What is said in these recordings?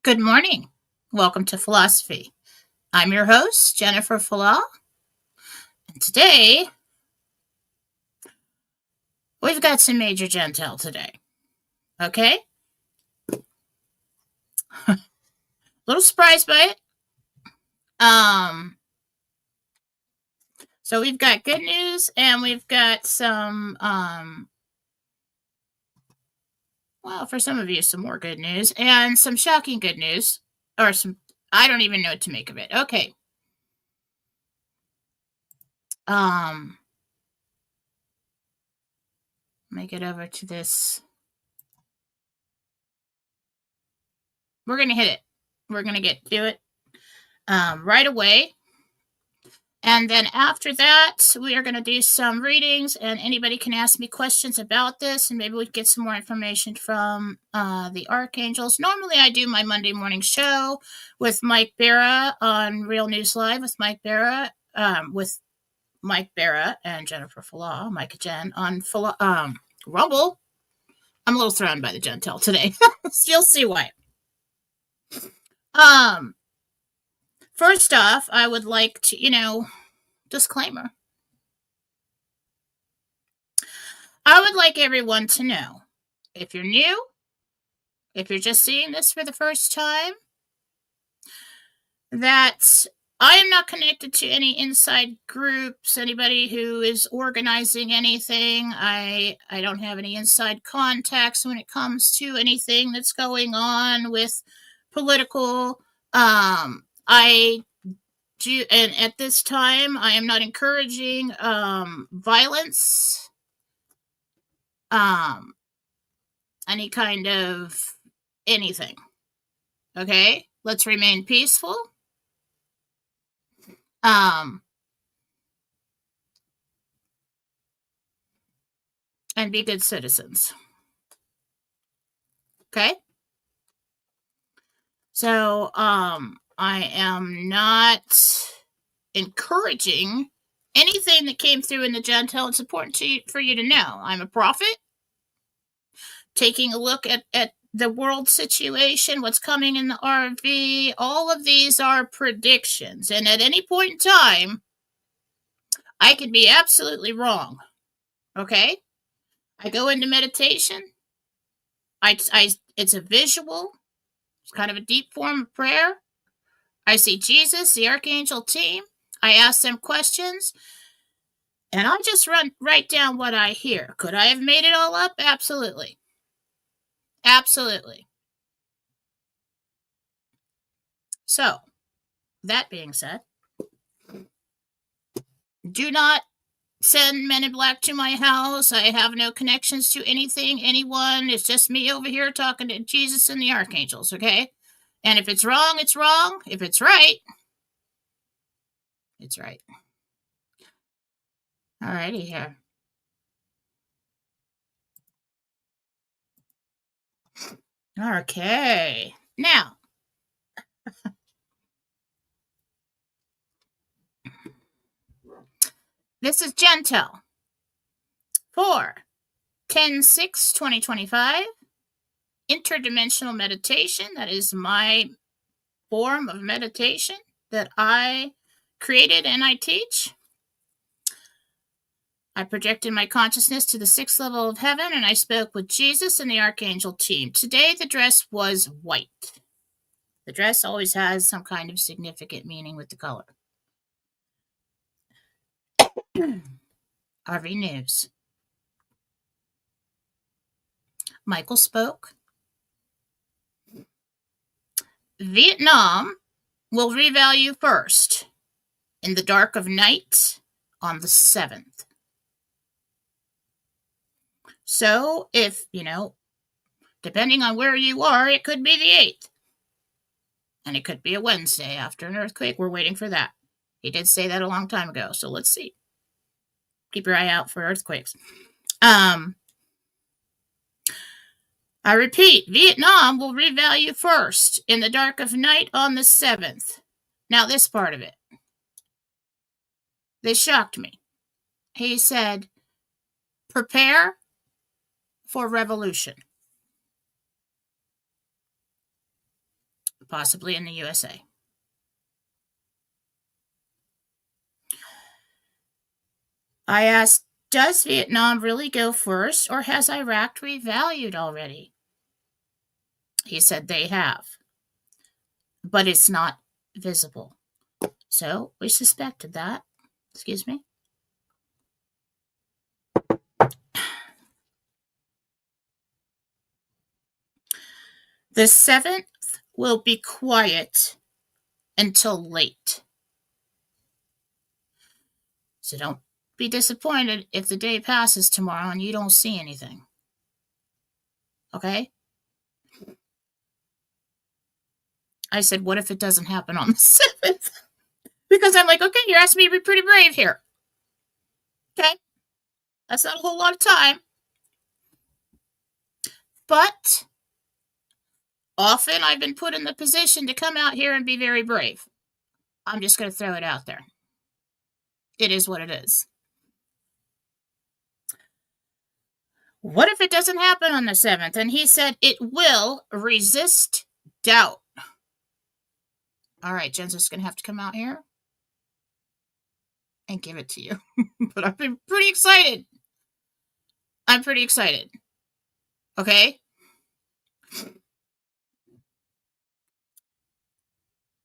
Good morning. Welcome to Fallawsophy. I'm your host, Jennifer Fallaw, and today we've got some major Jentel today. Okay? A little surprised by it. So we've got good news and we've got some well, for some of you, some more good news and some shocking good news. Or some I don't even know what to make of it. Okay. Let me get over to this. We're gonna hit it. We're gonna get to it right away. And then after that, we are going to do some readings, and anybody can ask me questions about this, and maybe we can get some more information from the archangels. Normally, I do my Monday morning show with Mike Barra on Real News Live with Mike Barra, and Jennifer Fallaw, Mike and Jen on Rumble. I'm a little thrown by the Jentel today. You'll see why. First off, I would like to, disclaimer. I would like everyone to know, if you're new, if you're just seeing this for the first time, that I am not connected to any inside groups, anybody who is organizing anything. I don't have any inside contacts when it comes to anything that's going on with political. I do, and at this time, I am not encouraging violence, any kind of anything. Okay? Let's remain peaceful. And be good citizens. Okay? So, I am not encouraging anything that came through in the Jentel. It's important for you to know. I'm a prophet, taking a look at the world situation, what's coming in the RV. All of these are predictions. And at any point in time, I could be absolutely wrong. Okay? I go into meditation. It's a visual. It's kind of a deep form of prayer. I see Jesus, the archangel team. I ask them questions. And I just write down what I hear. Could I have made it all up? Absolutely. Absolutely. So, that being said, do not send Men in Black to my house. I have no connections to anything, anyone. It's just me over here talking to Jesus and the archangels, okay? And if it's wrong, it's wrong. If it's right, it's right. Alrighty here. Okay. Now, this is Jentel for 10/6/2025. Interdimensional meditation. That is my form of meditation that I created and I teach. I projected my consciousness to the 6th level of heaven, and I spoke with Jesus and the archangel team. Today, the dress was white. The dress always has some kind of significant meaning with the color. RV News. Michael spoke. Vietnam will revalue first in the dark of night on the 7th. So if, depending on where you are, it could be the 8th. And it could be a Wednesday after an earthquake. We're waiting for that. He did say that a long time ago, so let's see. Keep your eye out for earthquakes. I repeat, Vietnam will revalue first in the dark of night on the 7th. Now, this part of it. This shocked me. He said, prepare for revolution. possibly in the USA. I asked, does Vietnam really go first, or has Iraq revalued already? He said they have, but it's not visible. So we suspected that. Excuse me. The 7th will be quiet until late. So don't be disappointed if the day passes tomorrow and you don't see anything. Okay? I said, what if it doesn't happen on the 7th? Because I'm like, okay, you're asking me to be pretty brave here. Okay? That's not a whole lot of time. But often I've been put in the position to come out here and be very brave. I'm just going to throw it out there. It is what it is. What if it doesn't happen on the 7th? And he said it will resist doubt. All right, Jen's just going to have to come out here and give it to you. But I've been pretty excited. I'm pretty excited. Okay?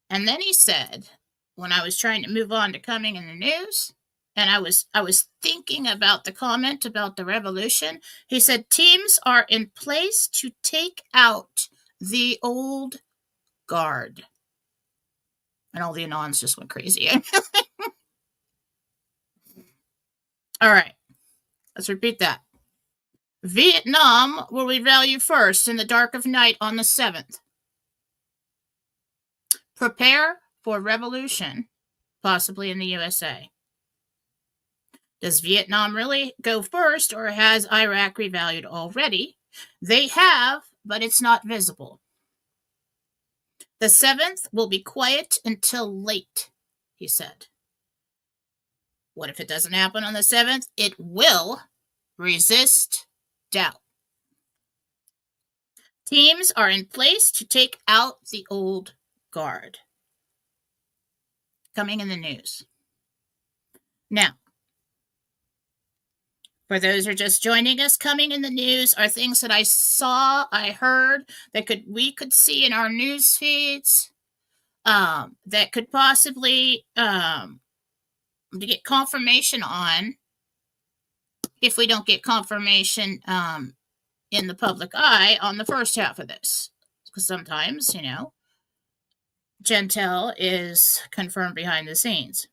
And then he said, when I was trying to move on to coming in the news, and I was thinking about the comment about the revolution, he said, teams are in place to take out the old guard. And all the Anons just went crazy. All right. Let's repeat that. Vietnam will revalue first in the dark of night on the 7th. Prepare for revolution, possibly in the USA. Does Vietnam really go first, or has Iraq revalued already? They have, but it's not visible. The 7th will be quiet until late, he said. What if it doesn't happen on the 7th? It will resist doubt. Teams are in place to take out the old guard. Coming in the news. Now, for those who are just joining us, coming in the news are things that I saw, I heard, that we could see in our news feeds, that could possibly to get confirmation on, if we don't get confirmation in the public eye on the first half of this. Because sometimes, Jentel is confirmed behind the scenes.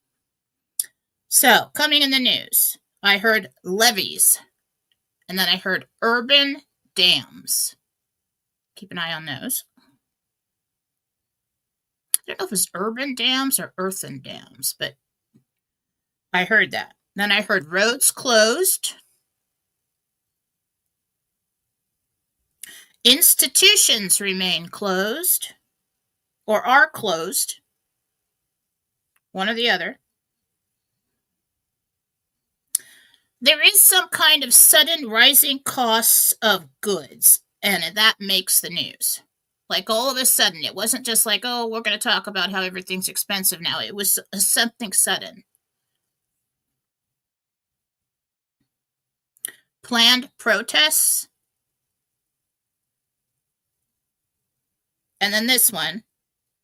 So, coming in the news, I heard levees, and then I heard urban dams. Keep an eye on those. I don't know if it's urban dams or earthen dams, but I heard that. Then I heard roads closed. Institutions remain closed, or are closed. One or the other. There is some kind of sudden rising costs of goods, and that makes the news. Like all of a sudden, it wasn't just like, oh, we're going to talk about how everything's expensive now. It was something sudden. Planned protests. And then this one,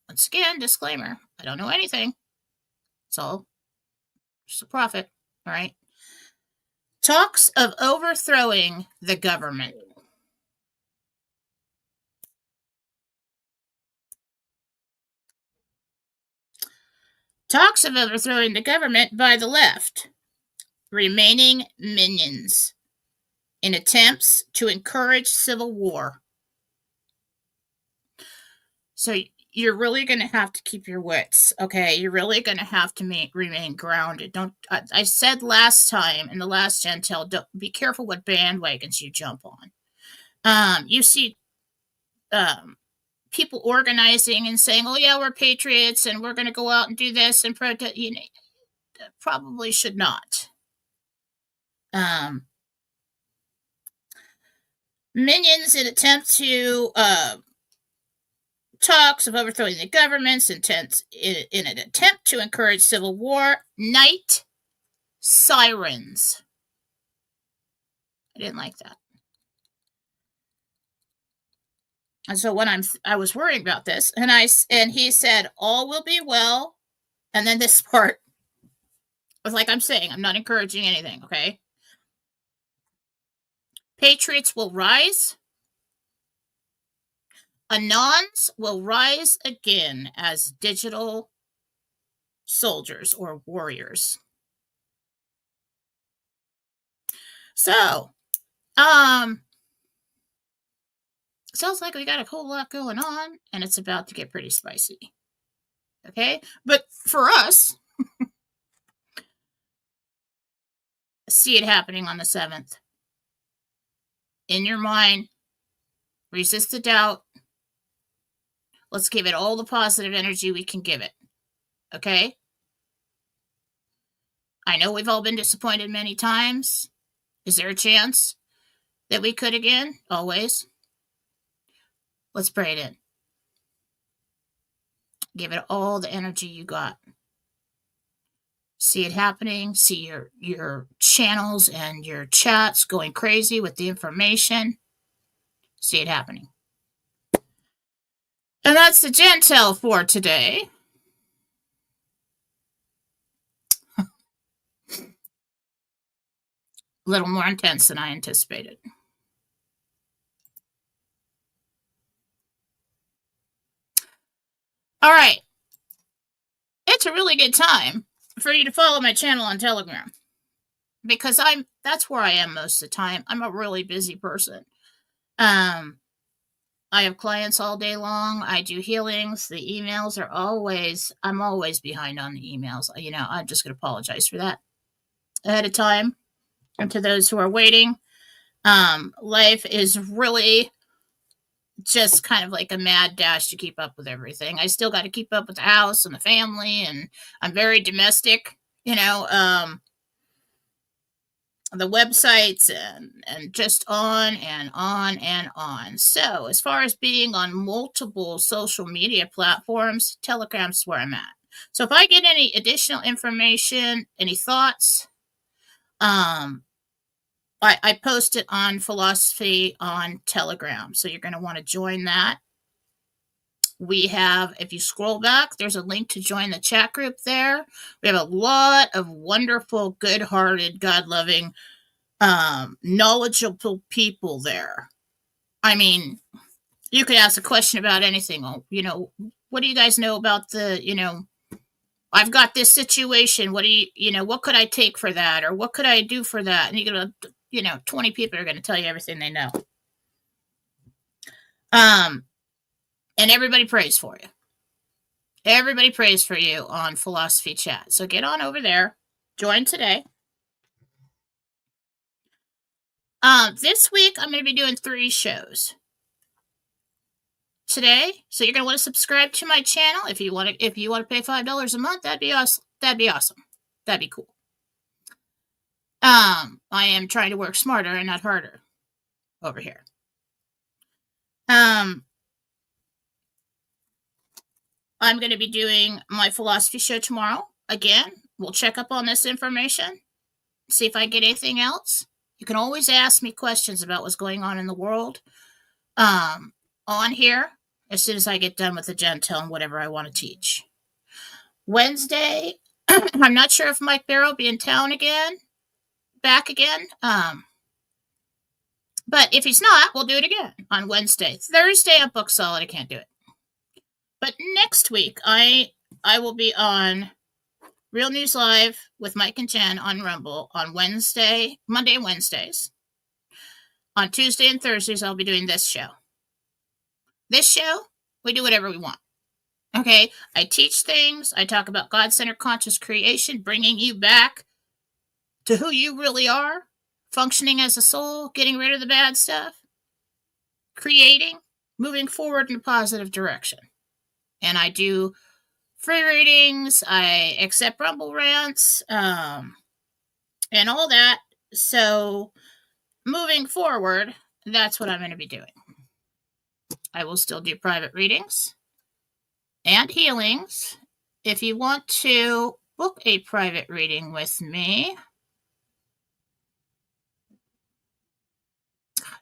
once again, disclaimer, I don't know anything. It's all just a prophet, all right? Talks of overthrowing the government. Talks of overthrowing the government by the left. Remaining minions in attempts to encourage civil war. So you're really going to have to keep your wits, okay? You're really going to have to remain grounded. I said last time in the last Jentel, be careful what bandwagons you jump on. You see people organizing and saying, oh yeah, we're patriots and we're going to go out and do this and protest. Probably should not. Minions in attempt to talks of overthrowing the governments in an attempt to encourage civil war. Night sirens. I didn't like that. And so when I was worried about this, and he said, all will be well. And then this part was like I'm saying, I'm not encouraging anything, okay? Patriots will rise. Anons will rise again as digital soldiers or warriors. So, sounds like we got a whole lot going on, and it's about to get pretty spicy. Okay? But for us, see it happening on the 7th. In your mind, resist the doubt. Let's give it all the positive energy we can give it. Okay? I know we've all been disappointed many times. Is there a chance that we could again? Always. Let's pray it in. Give it all the energy you got. See it happening. See your channels and your chats going crazy with the information. See it happening. And that's the Jentel for today. A little more intense than I anticipated. All right. It's a really good time for you to follow my channel on Telegram. Because that's where I am most of the time. I'm a really busy person. I have clients all day long. I do healings. The emails are I'm always behind on the emails. I'm just going to apologize for that ahead of time. And to those who are waiting, life is really just kind of like a mad dash to keep up with everything. I still got to keep up with the house and the family, and I'm very domestic, the websites and just on and on and on. So as far as being on multiple social media platforms, Telegram's where I'm at. So if I get any additional information, any thoughts, I post it on Fallawsophy on Telegram. So you're going to want to join that. We have, if you scroll back, there's a link to join the chat group there. We have a lot of wonderful, good-hearted, God-loving, knowledgeable people there. I mean, you could ask a question about anything. What do you guys know about I've got this situation. What what could I take for that? Or what could I do for that? And you're going to, 20 people are going to tell you everything they know. And everybody prays for you. Everybody prays for you on Fallawsophy Chat. So get on over there. Join today. This week, I'm going to be doing 3 shows today. So you're going to want to subscribe to my channel. If you want to pay $5 a month, that'd be awesome. That'd be cool. I am trying to work smarter and not harder over here. I'm going to be doing my Fallawsophy show tomorrow. Again, we'll check up on this information, see if I get anything else. You can always ask me questions about what's going on in the world on here as soon as I get done with the Jentel and whatever I want to teach. Wednesday, I'm not sure if Mike Barrow will be in town back again. But if he's not, we'll do it again on Wednesday. Thursday, I'm booked solid. I can't do it. But next week, I will be on Real News Live with Mike and Jen on Rumble on Monday and Wednesdays. On Tuesday and Thursdays, I'll be doing this show. This show, we do whatever we want. Okay? I teach things. I talk about God-centered conscious creation, bringing you back to who you really are, functioning as a soul, getting rid of the bad stuff, creating, moving forward in a positive direction. And I do free readings, I accept Rumble rants, and all that. So, moving forward, that's what I'm going to be doing. I will still do private readings. and healings. If you want to book a private reading with me,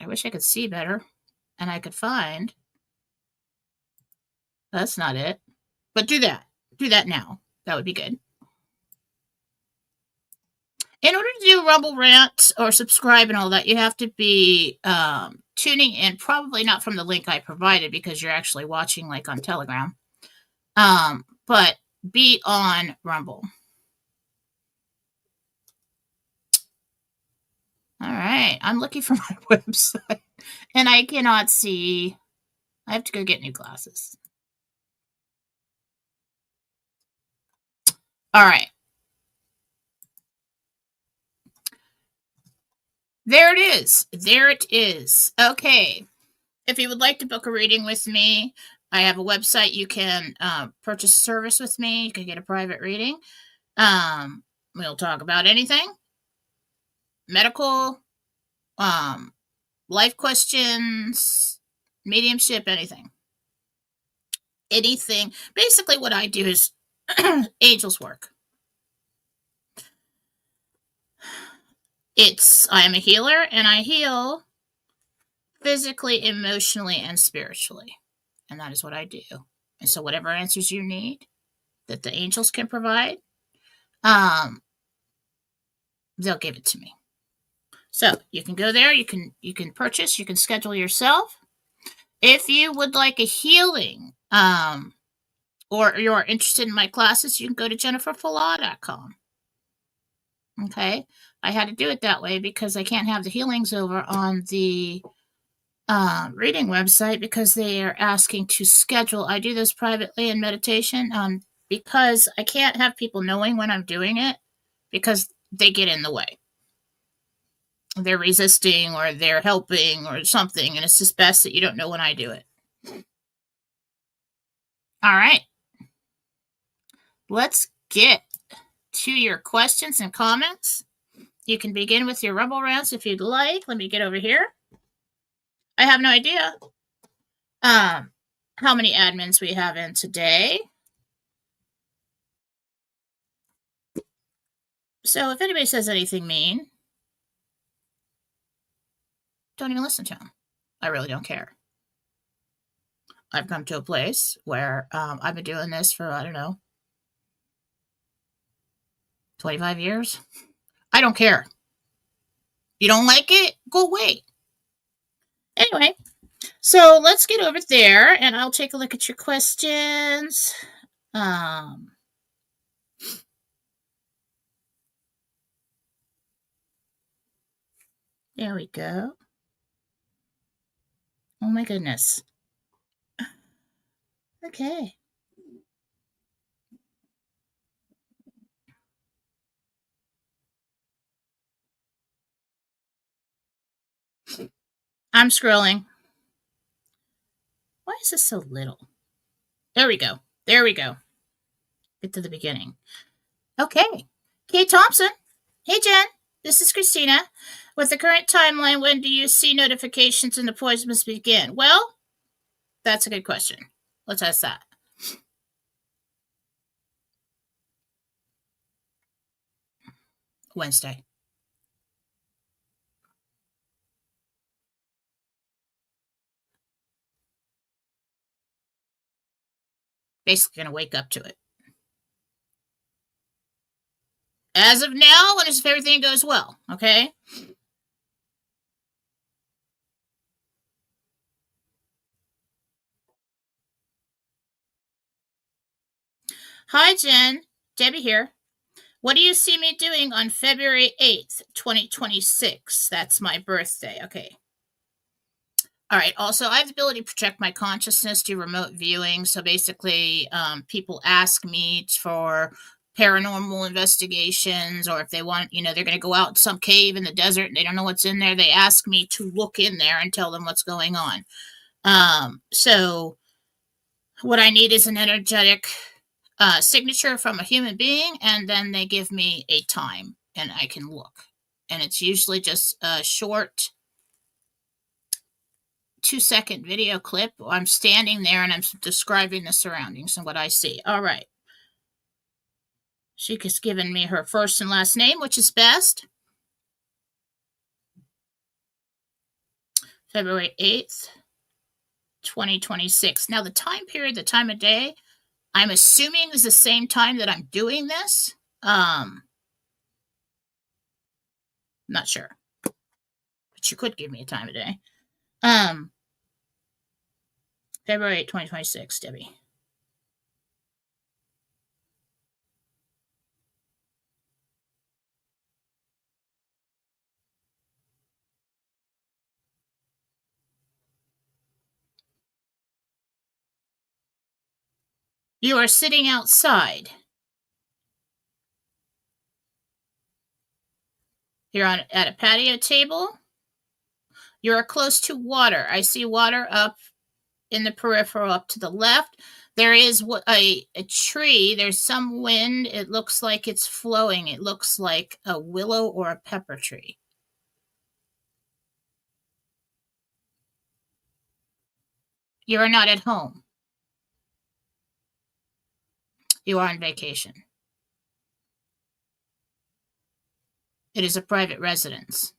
I wish I could see better and I could find. That's not it. But do that. Do that now. That would be good. In order to do Rumble Rant or subscribe and all that, you have to be tuning in, probably not from the link I provided because you're actually watching like on Telegram. But be on Rumble. All right. I'm looking for my website and I cannot see. I have to go get new glasses. All right. There it is. There it is. Okay. If you would like to book a reading with me, I have a website. You can purchase service with me. You can get a private reading. We'll talk about anything. Medical, life questions, mediumship, anything. Anything. Basically what I do is angels work. I am a healer and I heal physically, emotionally, and spiritually. And that is what I do. And so whatever answers you need that the angels can provide, they'll give it to me. So you can go there, you can purchase, you can schedule yourself. If you would like a healing, or you're interested in my classes, you can go to jenniferfallaw.com. Okay. I had to do it that way because I can't have the healings over on the reading website because they are asking to schedule. I do this privately in meditation because I can't have people knowing when I'm doing it because they get in the way. They're resisting or they're helping or something, and it's just best that you don't know when I do it. All right. Let's get to your questions and comments. You can begin with your Rumble Rants if you'd like. Let me get over here. I have no idea how many admins we have in today. So if anybody says anything mean, don't even listen to them. I really don't care. I've come to a place where I've been doing this for, I don't know, 25 years. I don't care. You don't like it? Go away. Anyway, so let's get over there and I'll take a look at your questions. There we go. Oh my goodness. Okay. I'm scrolling. Why is this so little? There we go. There we go. Get to the beginning. Okay. Kate Thompson. Hey, Jen. This is Christina. With the current timeline, when do you see notifications and appointments begin? Well, that's a good question. Let's ask that. Wednesday. Basically going to wake up to it. As of now, and if everything goes well, okay? Hi, Jen. Debbie here. What do you see me doing on February 8th, 2026? That's my birthday. Okay. All right. Also, I have the ability to project my consciousness to remote viewing. So basically, people ask me for paranormal investigations, or if they want, they're going to go out in some cave in the desert and they don't know what's in there. They ask me to look in there and tell them what's going on. So what I need is an energetic signature from a human being, and then they give me a time and I can look. And it's usually just a short 2-second video clip. I'm standing there and I'm describing the surroundings and what I see. All right. She has given me her first and last name, which is best. February 8th, 2026. Now, the time period, the time of day, I'm assuming is the same time that I'm doing this. Not sure. But you could give me a time of day. February 8th, 2026, Debbie. You are sitting outside. You're at a patio table. You are close to water. I see water up in the peripheral up to the left. There is a tree. There's some wind. It looks like it's flowing. It looks like a willow or a pepper tree. You are not at home. You are on vacation. It is a private residence.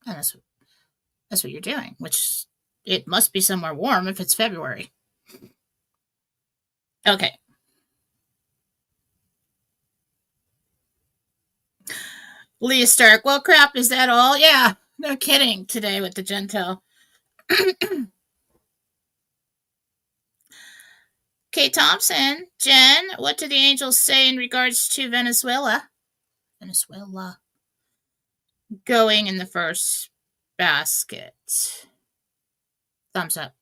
And that's what you're doing, which it must be somewhere warm if it's February. Okay. Leah Stark, well, crap, is that all? Yeah, no kidding today with the Jentel. Kay Thompson, Jen, what do the angels say in regards to Venezuela? Venezuela. Going in the first basket. Thumbs up.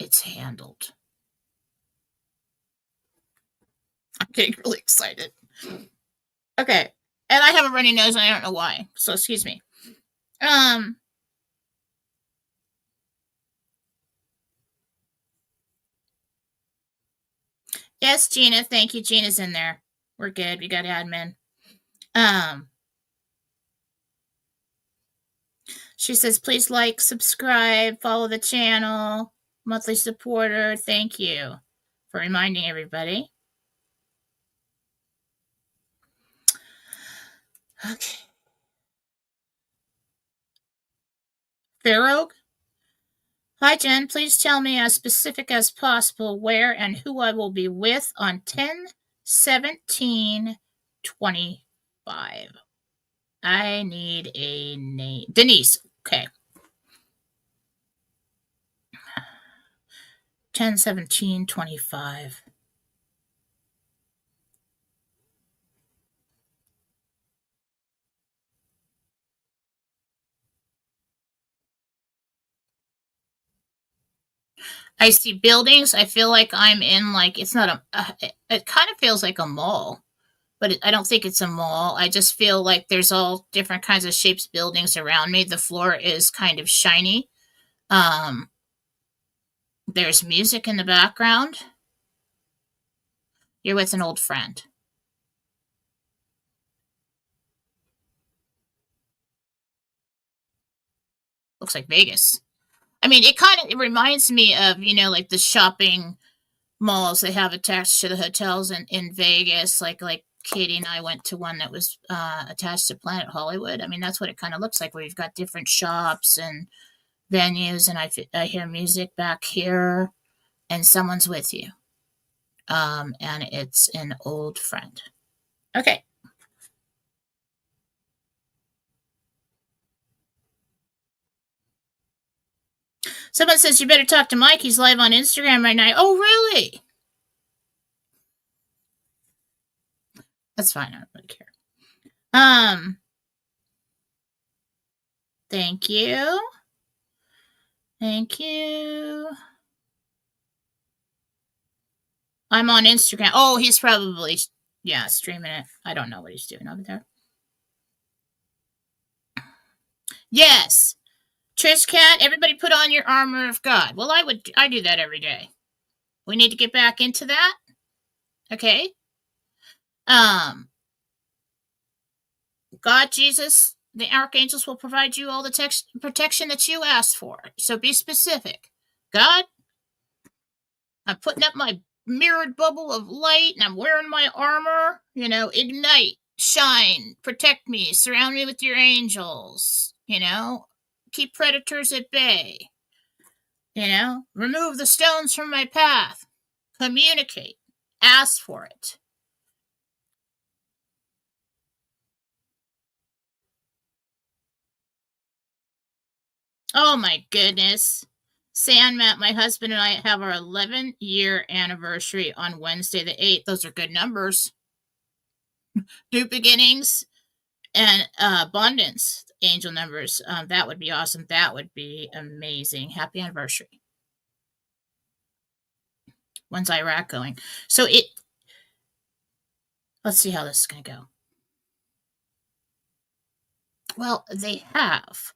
It's handled. I'm getting really excited. Okay. And I have a runny nose and I don't know why. So excuse me. Yes, Gina. Thank you. Gina's in there. We're good. We got admin. She says, please like, subscribe, follow the channel, monthly supporter. Thank you for reminding everybody. Okay. Farogue? Hi, Jen. Please tell me as specific as possible where and who I will be with on 10/17/25. I need a name. Denise. Okay. 10/17/25. I see buildings. I feel like I'm in it's not it kind of feels like a mall, but I don't think it's a mall. I just feel like there's all different kinds of shapes, buildings around me. The floor is kind of shiny. There's music in the background. You're with an old friend. Looks like Vegas. I mean, it reminds me of, like the shopping malls they have attached to the hotels in Vegas. Like Katie and I went to one that was attached to Planet Hollywood. I mean, that's what it kind of looks like, where you've got different shops and venues, and I hear music back here, and someone's with you. And it's an old friend. Okay. Someone says you better talk to Mike. He's live on Instagram right now. Oh, really? That's fine. I don't really care. Thank you. Thank you. I'm on Instagram. Oh, he's probably, streaming it. I don't know what he's doing over there. Yes. Trish Cat, everybody put on your armor of God. Well, I do that every day. We need to get back into that. Okay. God, Jesus, the archangels will provide you all the protection that you ask for. So be specific. God, I'm putting up my mirrored bubble of light and I'm wearing my armor. Ignite, shine, protect me, surround me with your angels. Keep predators at bay. Remove the stones from my path. Communicate. Ask for it. Oh my goodness. Sandmat, my husband and I have our 11-year anniversary on Wednesday the 8th. Those are good numbers. New beginnings and abundance, angel numbers. That would be awesome. That would be amazing. Happy anniversary. When's Iraq going? So let's see how this is going to go. Well, they have.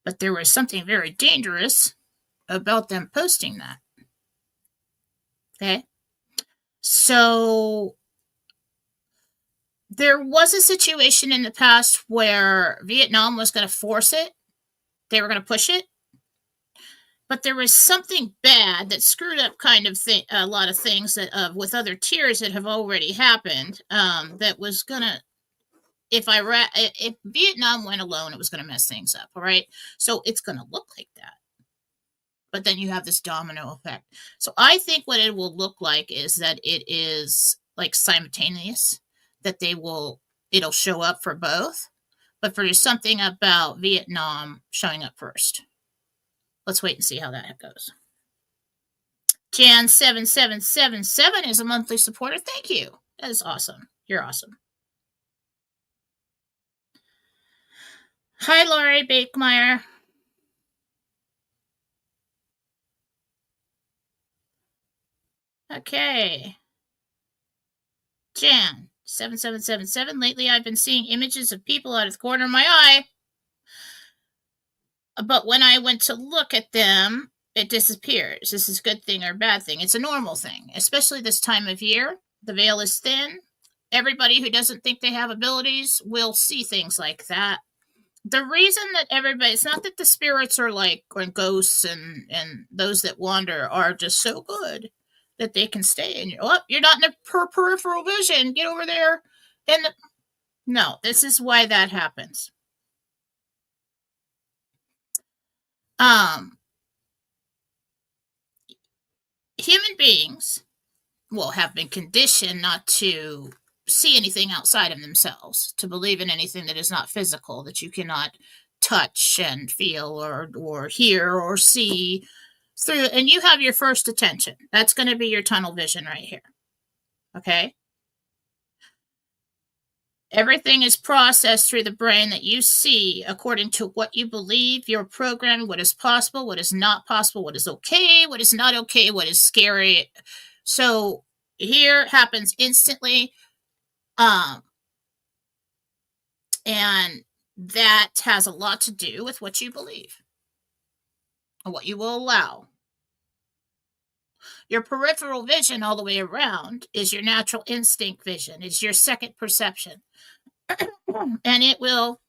But there was something very dangerous about them posting that. Okay? So there was a situation in the past where Vietnam was going to force it. They were going to push it. But there was something bad that screwed up kind of a lot of things that with other tiers that have already happened. That was going to, if Vietnam went alone, it was going to mess things up. All right. So it's going to look like that. But then you have this domino effect. So I think what it will look like is that it is like simultaneous, that it'll show up for both, but there's something about Vietnam showing up first. Let's wait and see how that goes. Jan 7777 is a monthly supporter. Thank you. That is awesome. You're awesome. Hi, Lori Bakemeyer. Okay. Jan 7777. Lately, I've been seeing images of people out of the corner of my eye. But when I went to look at them, it disappears. This is a good thing or a bad thing. It's a normal thing, especially this time of year. The veil is thin. Everybody who doesn't think they have abilities will see things like that. The reason that it's not that the spirits are or ghosts and those that wander are just so good that they can stay in you're not in the peripheral vision. Get over there. No, this is why that happens. Human beings have been conditioned not to see anything outside of themselves, to believe in anything that is not physical, that you cannot touch and feel or hear or see through. And you have your first attention. That's going to be your tunnel vision right here. Okay? Everything is processed through the brain that you see according to what you believe, your programming, what is possible, what is not possible, what is okay, what is not okay, what is scary. So here happens instantly. And that has a lot to do with what you believe and what you will allow. Your peripheral vision all the way around is your natural instinct vision. It's your second perception. And it will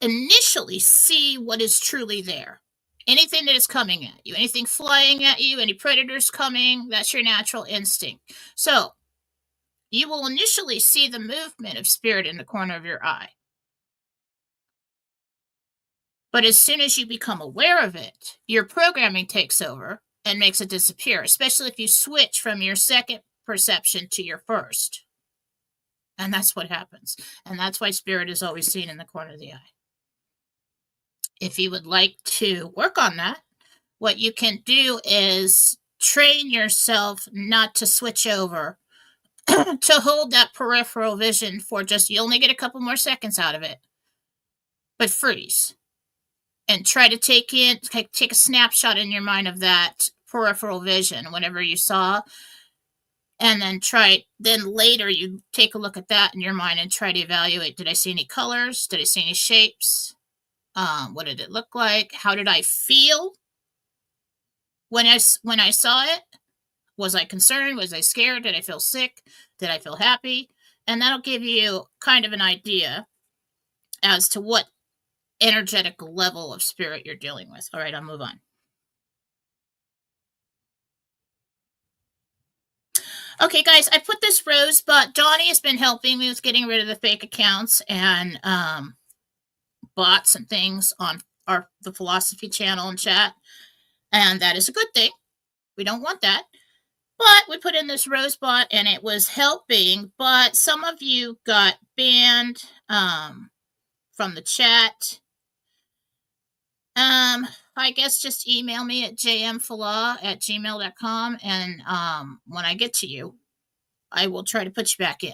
initially see what is truly there. Anything that is coming at you, anything flying at you, any predators coming, that's your natural instinct. So you will initially see the movement of spirit in the corner of your eye. But as soon as you become aware of it, your programming takes over and makes it disappear, especially if you switch from your second perception to your first. And that's what happens. And that's why spirit is always seen in the corner of the eye. If you would like to work on that, what you can do is train yourself not to switch over, to hold that peripheral vision for you only get a couple more seconds out of it, but freeze. And try to take a snapshot in your mind of that peripheral vision, whatever you saw. And then later you take a look at that in your mind and try to evaluate, did I see any colors? Did I see any shapes? What did it look like? How did I feel when I saw it? Was I concerned? Was I scared? Did I feel sick? Did I feel happy? And that'll give you kind of an idea as to what energetic level of spirit you're dealing with. All right, I'll move on. Okay, guys, I put this rose, but Donnie has been helping me with getting rid of the fake accounts and bots and things on the Fallawsophy channel and chat, and that is a good thing. We don't want that. But we put in this rose bot, and it was helping, but some of you got banned from the chat. I guess just email me at jmfallaw@gmail.com, and when I get to you, I will try to put you back in.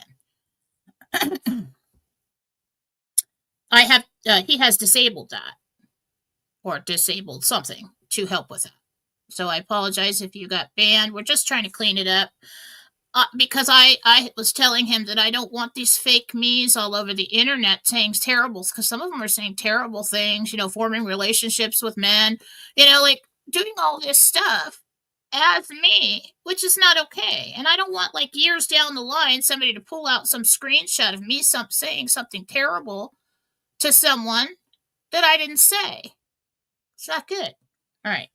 I have he has disabled that, or disabled something to help with it. So I apologize if you got banned. We're just trying to clean it up. Because I was telling him that I don't want these fake me's all over the internet saying terrible, because some of them are saying terrible things, forming relationships with men, like doing all this stuff as me, which is not okay. And I don't want, like, years down the line, somebody to pull out some screenshot of me saying something terrible to someone that I didn't say. It's not good. All right.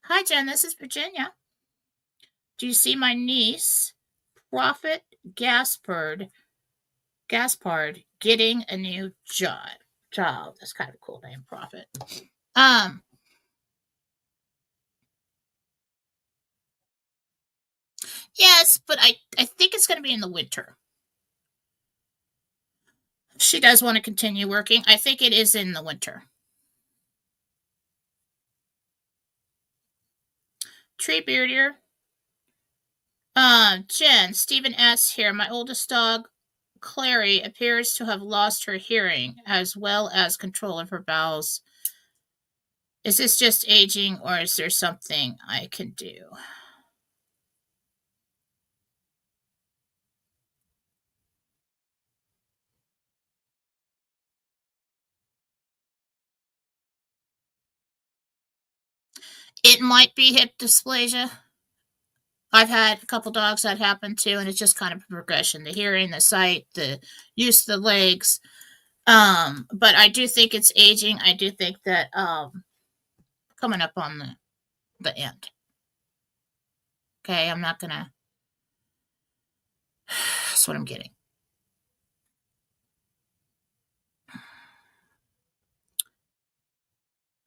Hi, Jen. This is Virginia. Do you see my niece, Prophet Gaspard, getting a new child? That's kind of a cool name, Prophet. Yes, but I think it's going to be in the winter. She does want to continue working. I think it is in the winter. Tree Beardier. Jen, Stephen S. here. My oldest dog, Clary, appears to have lost her hearing as well as control of her bowels. Is this just aging, or is there something I can do? It might be hip dysplasia. I've had a couple dogs that happen too, and it's just kind of a progression: the hearing, the sight, the use of the legs. But I do think it's aging. I do think that coming up on the end. Okay, I'm not gonna. That's what I'm getting.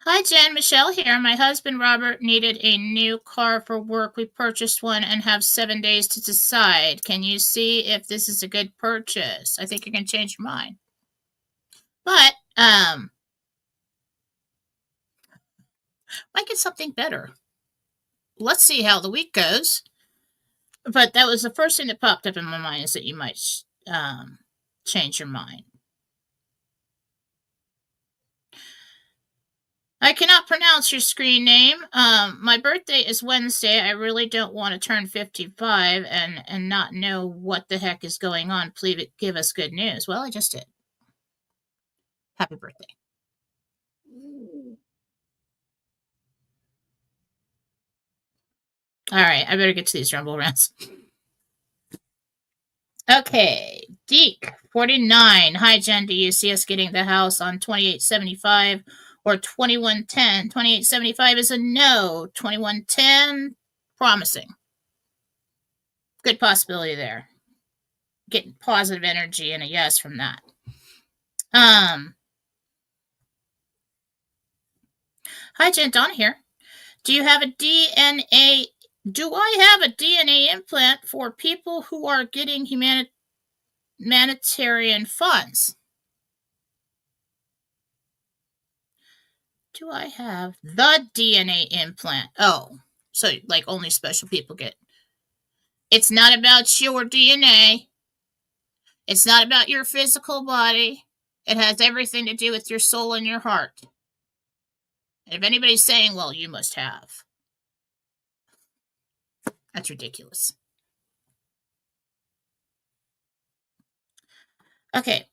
Hi, Jen. Michelle here. My husband, Robert, needed a new car for work. We purchased one and have 7 days to decide. Can you see if this is a good purchase? I think you're going to change your mind. But, might get something better. Let's see how the week goes. But that was the first thing that popped up in my mind, is that you might change your mind. I cannot pronounce your screen name. My birthday is Wednesday. I really don't want to turn 55 and not know what the heck is going on. Please give us good news. Well, I just did. Happy birthday. All right, I better get to these rumble rounds. Okay, Deke 49. Hi, Jen. Do you see us getting the house on 2875 or 2110? 2875 is a no. 2110, promising. Good possibility there. Getting positive energy and a yes from that. Hi, Jen. Donna here. Do you have a DNA? Do I have a DNA implant for people who are getting humanitarian funds? Do I have the DNA implant? Oh, so like only special people get. It's not about your DNA. It's not about your physical body. It has everything to do with your soul and your heart. And if anybody's saying, well, you must have, that's ridiculous. Okay.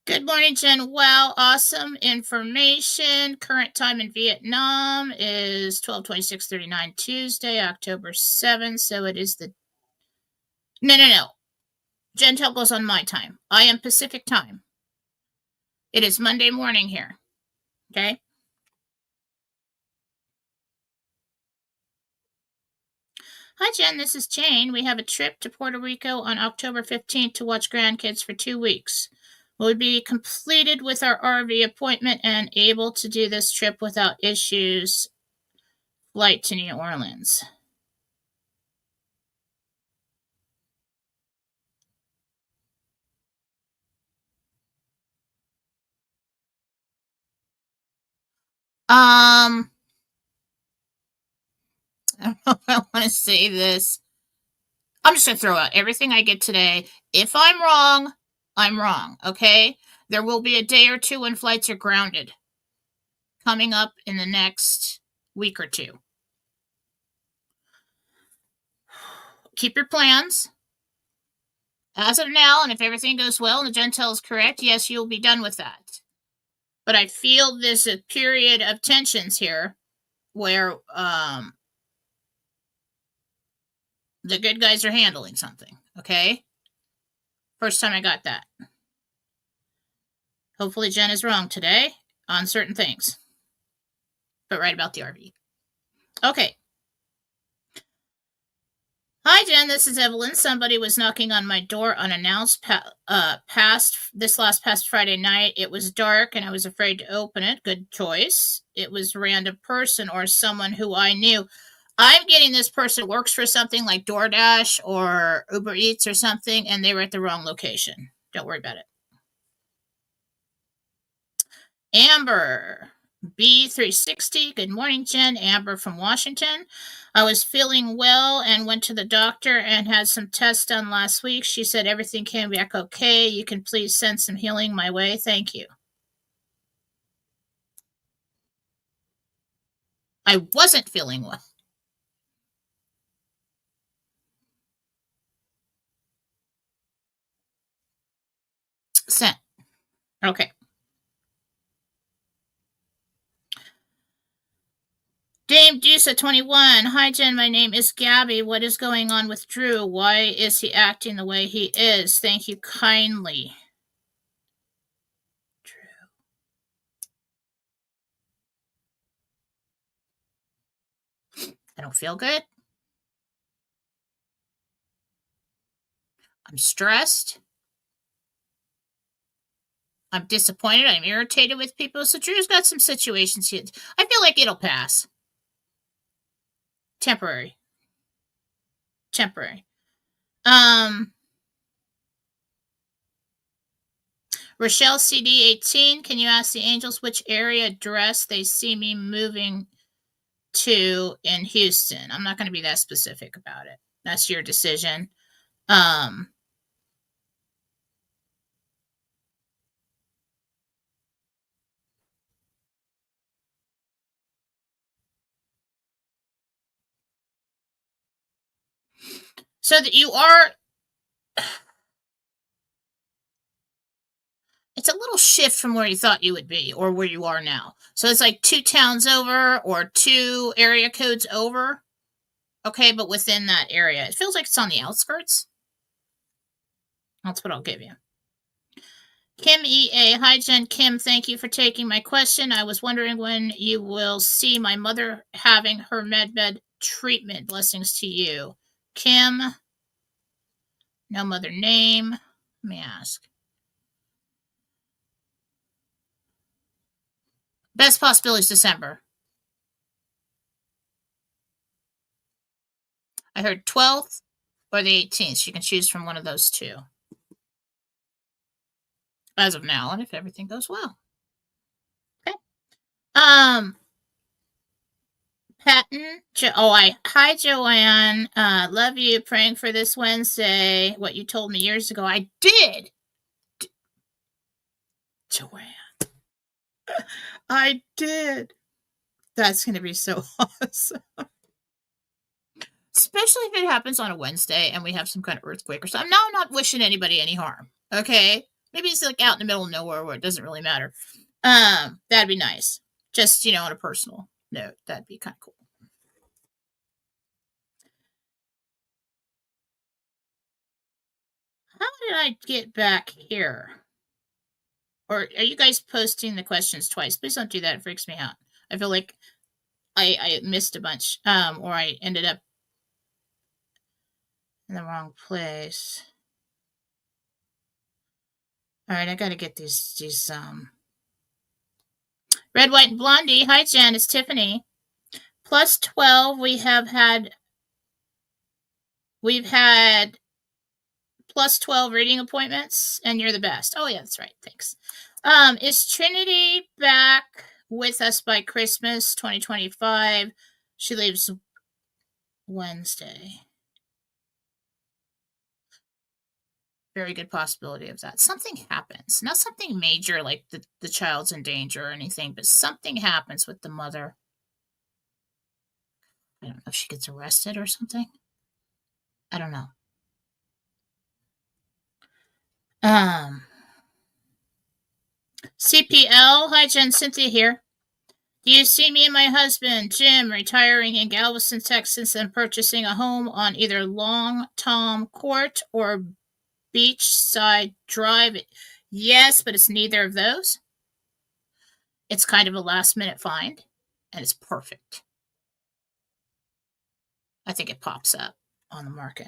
Good morning, Jen. Wow, awesome information. Current time in Vietnam is 12:26:39 Tuesday, October 7th. So it is the no. Jentel goes on my time. I am Pacific time. It is Monday morning here. Okay. Hi, Jen. This is Jane. We have a trip to Puerto Rico on October 15th to watch grandkids for 2 weeks. We'll be completed with our RV appointment and able to do this trip without issues. Flight to New Orleans. I don't know if I want to say this. I'm just going to throw out everything I get today. If I'm wrong, I'm wrong, okay? There will be a day or two when flights are grounded coming up in the next week or two. Keep your plans. As of now, and if everything goes well and the Jentel is correct, yes, you'll be done with that. But I feel there's a period of tensions here where the good guys are handling something, okay? First time I got that. Hopefully Jen is wrong today on certain things, but right about the RV. Okay. Hi, Jen. This is Evelyn. Somebody was knocking on my door unannounced past Friday night. It was dark and I was afraid to open it. Good choice. It was a random person or someone who I knew. I'm getting this person works for something like DoorDash or Uber Eats or something, and they were at the wrong location. Don't worry about it. Amber. B360. Good morning, Jen. Amber from Washington. I was feeling well and went to the doctor and had some tests done last week. She said everything came back okay. You can please send some healing my way. Thank you. I wasn't feeling well. Sent. Okay. Dame Juice 21. Hi, Jen. My name is Gabby. What is going on with Drew? Why is he acting the way he is? Thank you kindly. Drew. I don't feel good. I'm stressed. I'm disappointed. I'm irritated with people. So Drew's got some situations here. I feel like it'll pass. Temporary. Rochelle CD18, can you ask the angels which area address they see me moving to in Houston? I'm not going to be that specific about it. That's your decision. So that you are, it's a little shift from where you thought you would be or where you are now. So it's like 2 towns over or 2 area codes over. Okay, but within that area. It feels like it's on the outskirts. That's what I'll give you. Kim EA. Hi, Jen. Kim, thank you for taking my question. I was wondering when you will see my mother having her medbed treatment. Blessings to you. Kim. No mother name. Let me ask. Best possibility is December. I heard 12th or the 18th. You can choose from one of those two. As of now, and if everything goes well. Okay. Patton. Hi, Joanne. Love you. Praying for this Wednesday. What you told me years ago. I did. Joanne. I did. That's going to be so awesome. Especially if it happens on a Wednesday and we have some kind of earthquake or something. Now, I'm not wishing anybody any harm. Okay. Maybe it's like out in the middle of nowhere where it doesn't really matter. That'd be nice. Just, on a personal note, that'd be kind of cool. How did I get back here? Or are you guys posting the questions twice? Please don't do that. It freaks me out. I feel like I missed a bunch. Or I ended up in the wrong place. All right, I gotta get these Red, White, and Blondie. Hi, Jen. It's Tiffany. Plus 12. We've had plus 12 reading appointments, and you're the best. Oh, yeah, that's right. Thanks. Is Trinity back with us by Christmas 2025? She leaves Wednesday. Very good possibility of that. Something happens. Not something major like the child's in danger or anything, but something happens with the mother. I don't know if she gets arrested or something. I don't know. CPL. Hi, Jen. Cynthia here. Do you see me and my husband, Jim, retiring in Galveston, Texas, and purchasing a home on either Long Tom Court or Beachside Drive? Yes, but it's neither of those. It's kind of a last-minute find, and it's perfect. I think it pops up on the market.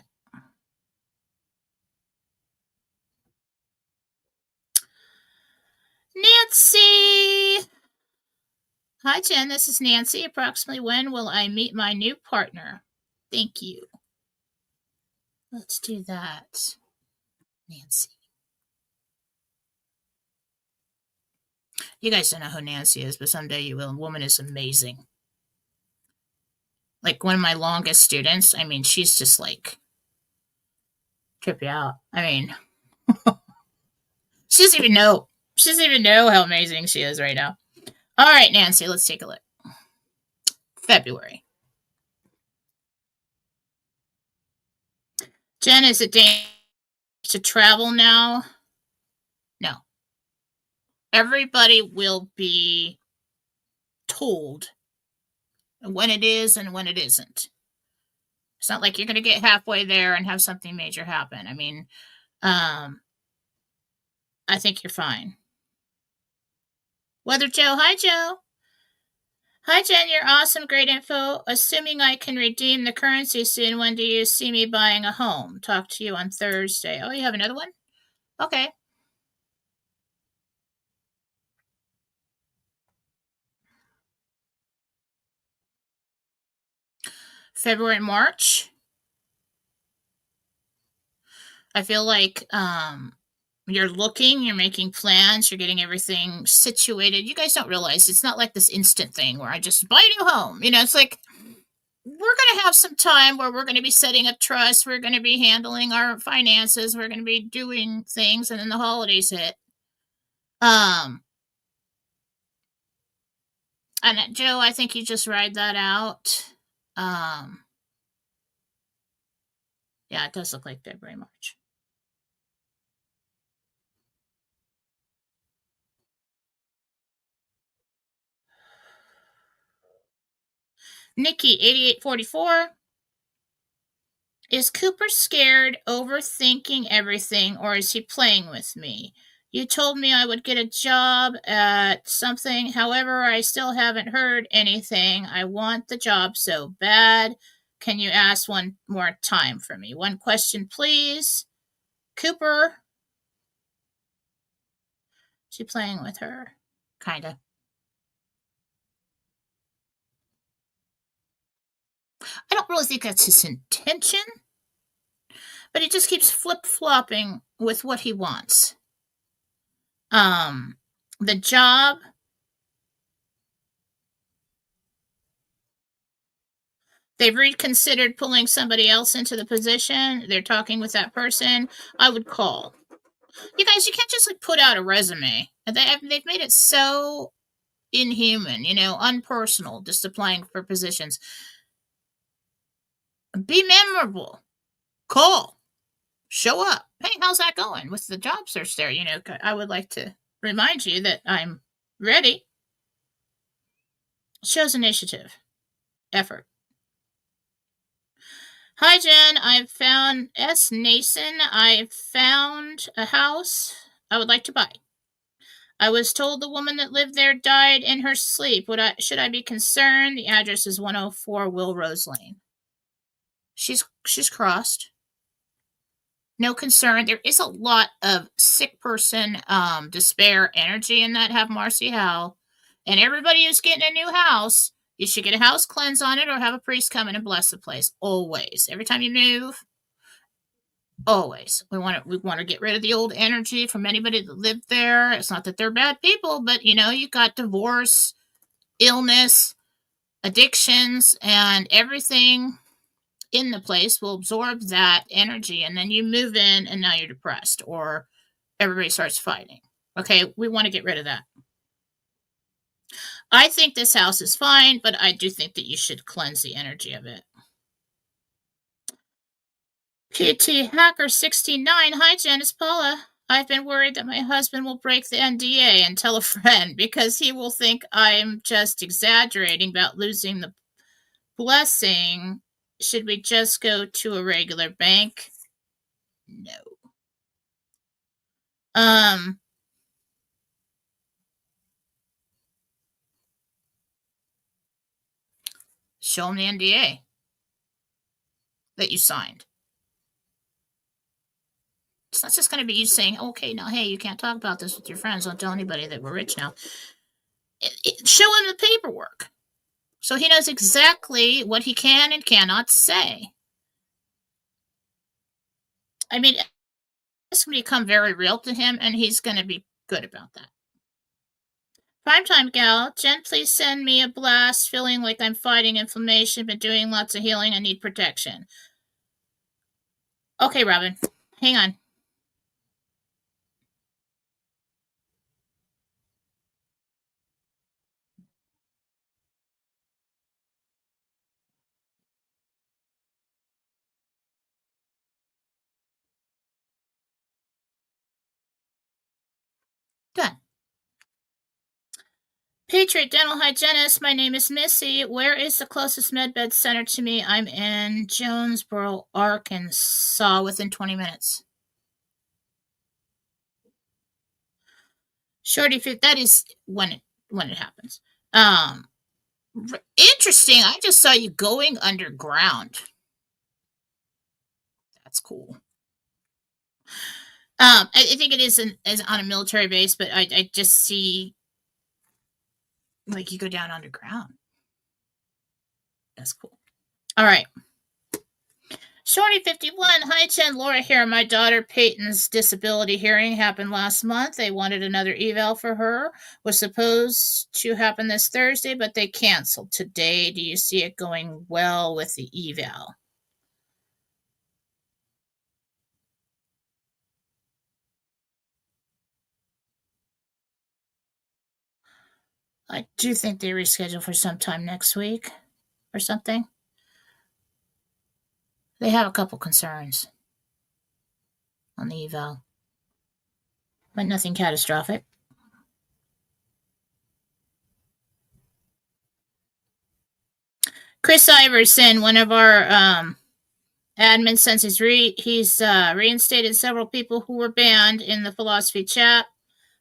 Nancy! Hi, Jen. This is Nancy. Approximately when will I meet my new partner? Thank you. Let's do that. Nancy. You guys don't know who Nancy is, but someday you will. The woman is amazing. Like one of my longest students. I mean, she's just like trip you out. I mean, she doesn't even know. She doesn't even know how amazing she is right now. All right, Nancy, let's take a look. February. Jen, is it dangerous to travel now? No. Everybody will be told when it is and when it isn't. It's not like you're going to get halfway there and have something major happen. I mean, I think you're fine. Weather Joe. Hi, Joe. Hi, Jen. You're awesome. Great info. Assuming I can redeem the currency soon, when do you see me buying a home? Talk to you on Thursday. Oh, you have another one? Okay. February and March. I feel like you're looking, you're making plans, you're getting everything situated. You guys don't realize it's not like this instant thing where I just buy a new home. It's like we're going to have some time where we're going to be setting up trust. We're going to be handling our finances. We're going to be doing things. And then the holidays hit. And Joe, I think you just ride that out. Yeah, it does look like February, March. Nikki, 8844. Is Cooper scared, overthinking everything, or is he playing with me? You told me I would get a job at something. However, I still haven't heard anything. I want the job so bad. Can you ask one more time for me? One question, please. Cooper. Is he playing with her? Kinda. I don't really think that's his intention, but he just keeps flip-flopping with what he wants. The job, they've reconsidered pulling somebody else into the position. They're talking with that person. I would call. You guys, you can't just like put out a resume. They've made it so inhuman, unpersonal, just applying for positions. Be memorable. Call. show up. Hey, how's that going with the job search there? I would like to remind you that I'm ready. Shows initiative, effort. Hi, Jen. I've found S. Nason. I've found a house I would like to buy. I was told the woman that lived there died in her sleep. Should I be concerned? The address is 104 Wilrose Lane. She's crossed. No concern. There is a lot of sick person, despair energy in that. Have Marcy Howe. And everybody who's getting a new house, you should get a house cleanse on it or have a priest come in and bless the place. Always. Every time you move, always. We want to get rid of the old energy from anybody that lived there. It's not that they're bad people, but you got divorce, illness, addictions, and everything in the place will absorb that energy, and then you move in and now you're depressed or everybody starts fighting. Okay, we want to get rid of that. I think this house is fine, but I do think that you should cleanse the energy of it. PT Hacker 69. Hi, Jen, it's Paula. I've been worried that my husband will break the NDA and tell a friend because he will think I'm just exaggerating about losing the blessing. Should we just go to a regular bank? No. Show him the NDA that you signed. It's not just going to be you saying, okay, now, hey, you can't talk about this with your friends. Don't tell anybody that we're rich now. Show him the paperwork so he knows exactly what he can and cannot say. I mean, it's going to become very real to him, and he's going to be good about that. Primetime gal, Jen, please send me a blast. Feeling like I'm fighting inflammation, been doing lots of healing. I need protection. Okay, Robin, hang on. Done. Patriot Dental Hygienist, my name is Missy. Where is the closest medbed center to me? I'm in Jonesboro, Arkansas, within 20 minutes. Shorty fit, that is when it happens. Interesting. I just saw you going underground. That's cool. I think it is on a military base, but I just see like you go down underground. That's cool. All right. Shorty 51. Hi, Jen. Laura here. My daughter Peyton's disability hearing happened last month. They wanted another eval for her. Was supposed to happen this Thursday, but they canceled today. Do you see it going well with the eval? I do think they rescheduled for sometime next week or something. They have a couple concerns on the eval, but nothing catastrophic. Chris Iverson, one of our admins, since he's reinstated several people who were banned in the Fallawsophy chat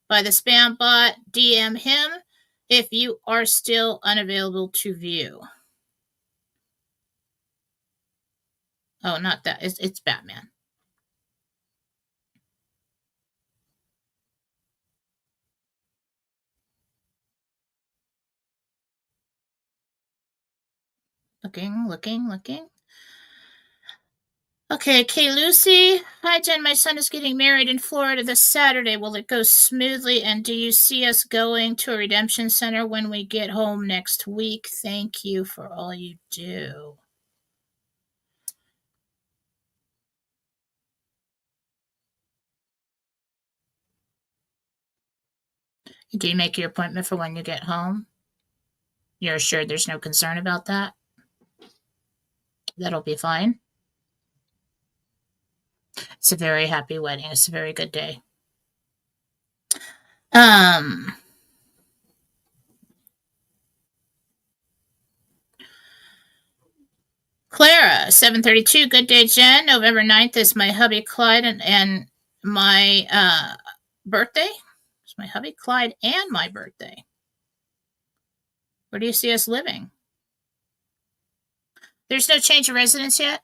by the spam bot. DM him if you are still unavailable to view. Oh, not that. It's Batman. Looking. Okay, Kay Lucy. Hi, Jen. My son is getting married in Florida this Saturday. Will it go smoothly? And do you see us going to a redemption center when we get home next week? Thank you for all you do. Do you make your appointment for when you get home? You're assured there's no concern about that? That'll be fine. It's a very happy wedding. It's a very good day. Um, Clara, 7:32. Good day, Jen. November 9th is my hubby Clyde and my birthday. It's my hubby Clyde and my birthday. Where do you see us living? There's no change of residence yet.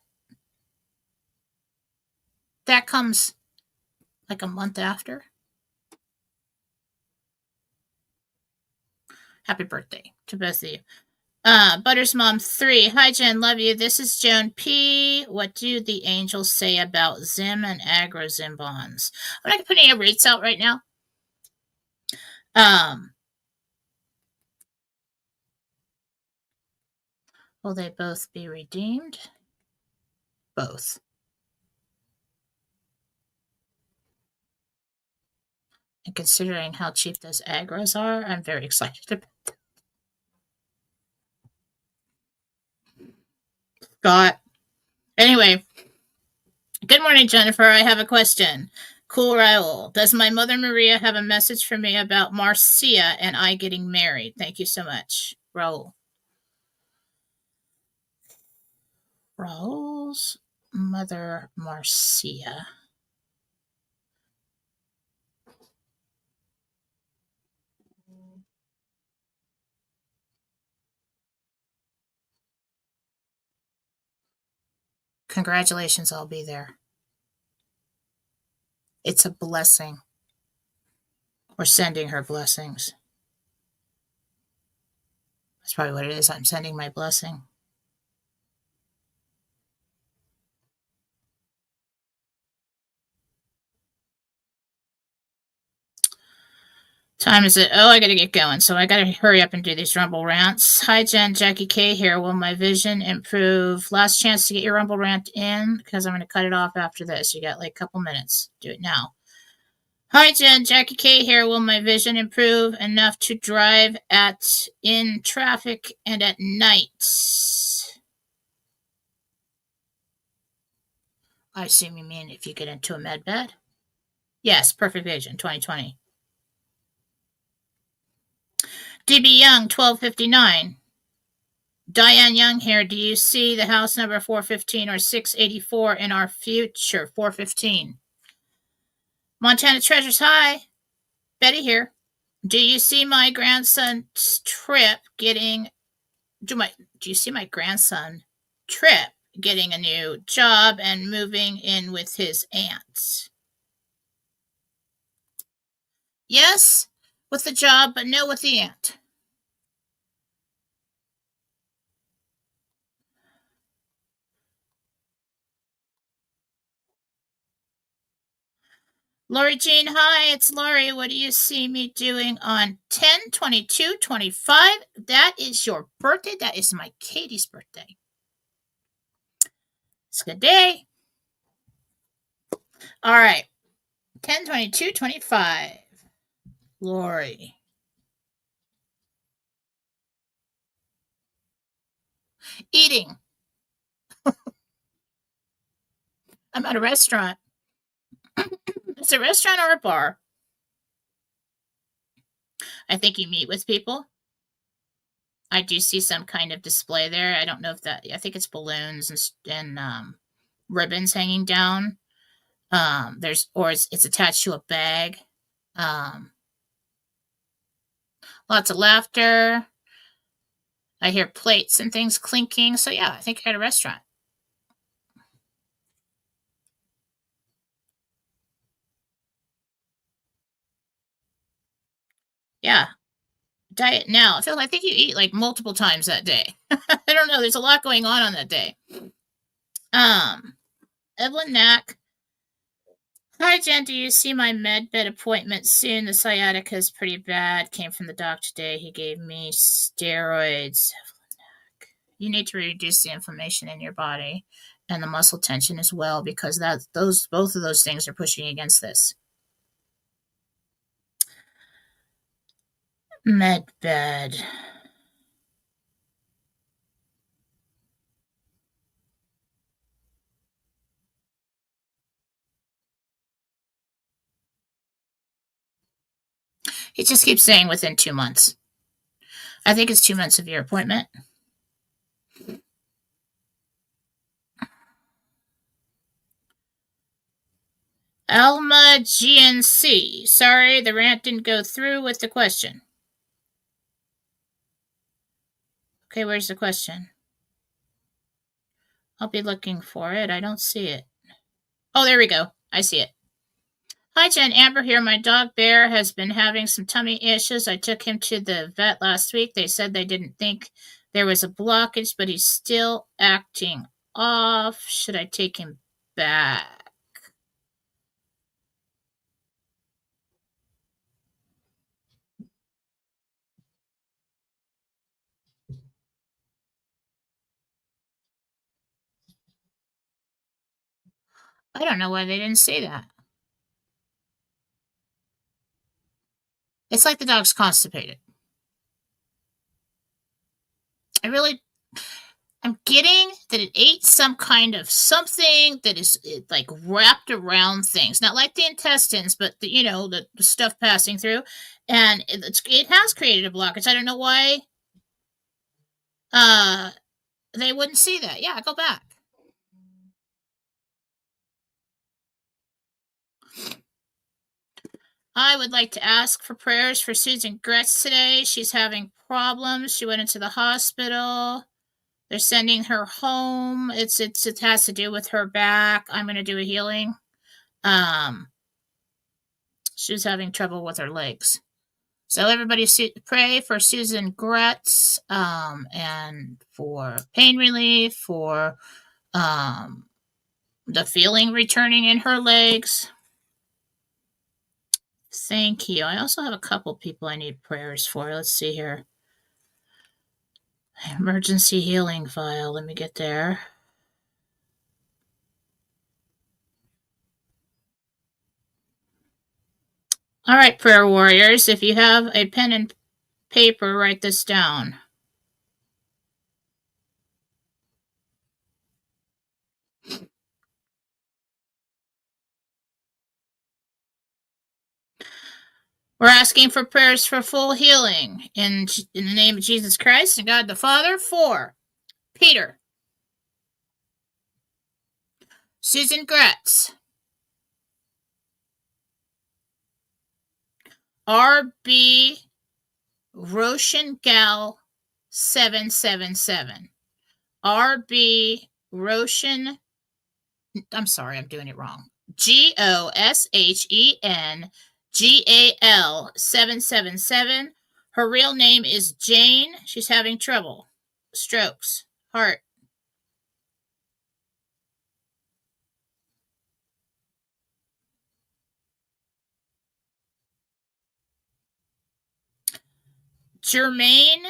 That comes like a month after. Happy birthday to both of you. Butters Mom 3. Hi, Jen. Love you. This is Joan P. What do the angels say about Zim and AgroZim bonds? I'm not putting any rates out right now. Will they both be redeemed? Both. And considering how cheap those agros are, I'm very excited about them. Scott. Anyway, good morning, Jennifer. I have a question. Cool Raul. Does my mother Maria have a message for me about Marcia and I getting married? Thank you so much, Raul. Raul's mother Marcia. Congratulations, I'll be there. It's a blessing. We're sending her blessings. That's probably what it is. I'm sending my blessing. Time is it? Oh, I gotta get going. So I gotta hurry up and do these Rumble rants. Hi, Jen. Jackie K here. Will my vision improve? Last chance to get your Rumble rant in because I'm gonna cut it off after this. You got like a couple minutes. Do it now. Hi, Jen. Jackie K here. Will my vision improve enough to drive in traffic and at night? I assume you mean if you get into a med bed? Yes, perfect vision, 2020. DB Young, 1259. Diane Young here. Do you see the house number 415 or 684 in our future? 415. Montana Treasures, hi. Betty here. Do you see my grandson's trip getting do you see my grandson trip getting a new job and moving in with his aunts? Yes, with the job, but no with the aunt. Lori Jean, hi, it's Lori. What do you see me doing on 10/22/25? That is your birthday. That is my Katie's birthday. It's a good day. All right. 10/22/25. Lori. Eating. I'm at a restaurant. It's a restaurant or a bar. I think you meet with people. I do see some kind of display there. I don't know if I think it's balloons and ribbons hanging down. It's attached to a bag. Lots of laughter. I hear plates and things clinking. So yeah, I think I had a restaurant. Yeah. Diet now. I think you eat like multiple times that day. I don't know. There's a lot going on that day. Evelyn Knack. Hi, Jen. Do you see my med bed appointment soon? The sciatica is pretty bad. Came from the doctor today. He gave me steroids. You need to reduce the inflammation in your body and the muscle tension as well, because both of those things are pushing against this. Med bed. It just keeps saying within 2 months. I think it's 2 months of your appointment. Alma GNC. Sorry, the rant didn't go through with the question. Okay, where's the question? I'll be looking for it. I don't see it. Oh, there we go. I see it. Hi, Jen. Amber here. My dog Bear has been having some tummy issues. I took him to the vet last week. They said they didn't think there was a blockage, but he's still acting off. Should I take him back? I don't know why they didn't say that. It's like the dog's constipated. I'm getting that it ate some kind of something that is like wrapped around things, not like the intestines, but the stuff passing through, and it has created a blockage. I don't know why they wouldn't see that. Yeah, go back. I would like to ask for prayers for Susan Gretz today. She's having problems. She went into the hospital. They're sending her home. It has to do with her back. I'm going to do a healing. She was having trouble with her legs. So everybody pray for Susan Gretz, and for pain relief, for the feeling returning in her legs. Thank you. I also have a couple people I need prayers for. Let's see here. Emergency healing file. Let me get there. All right, prayer warriors. If you have a pen and paper, write this down. We're asking for prayers for full healing in the name of Jesus Christ and God the Father for Peter, Susan Gretz, RB Roshan Gal 777. RB Roshan, I'm sorry, I'm doing it wrong. GOSHENGAL 777. Her real name is Jane. She's having trouble. Strokes. Heart. Jermaine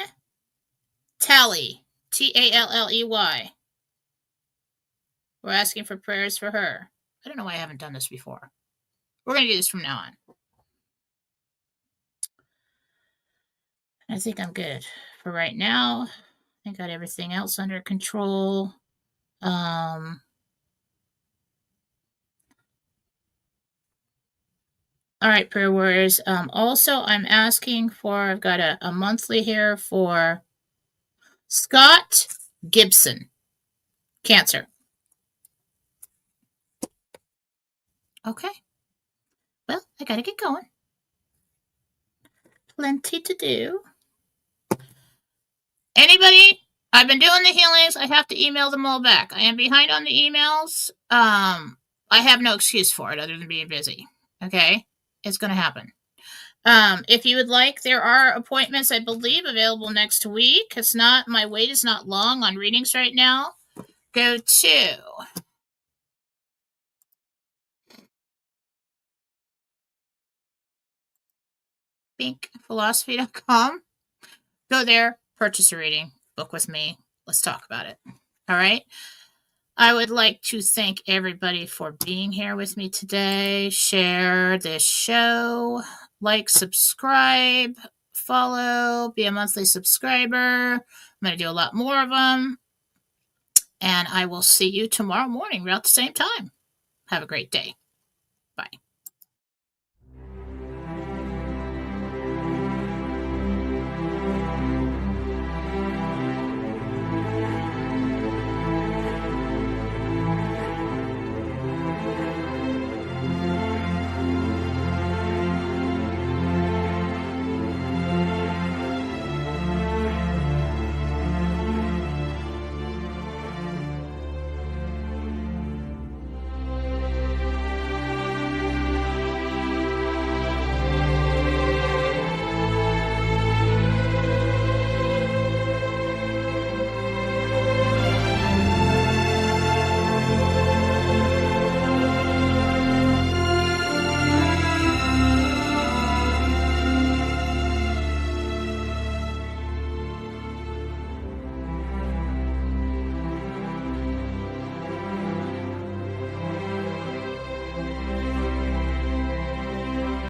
Talley. Talley. We're asking for prayers for her. I don't know why I haven't done this before. We're going to do this from now on. I think I'm good for right now. I got everything else under control. All right, prayer warriors. Also, I'm asking for, I've got a monthly here for Scott Gibson, cancer. Okay. Well, I got to get going. Plenty to do. Anybody? I've been doing the healings. I have to email them all back. I am behind on the emails. I have no excuse for it other than being busy. Okay? It's going to happen. If you would like, there are appointments, I believe, available next week. It's not, my wait is not long on readings right now. Go to Fallawsophy.com. Go there, purchase a reading, book with me. Let's talk about it. All right. I would like to thank everybody for being here with me today. Share this show, like, subscribe, follow, be a monthly subscriber. I'm going to do a lot more of them. And I will see you tomorrow morning around the same time. Have a great day.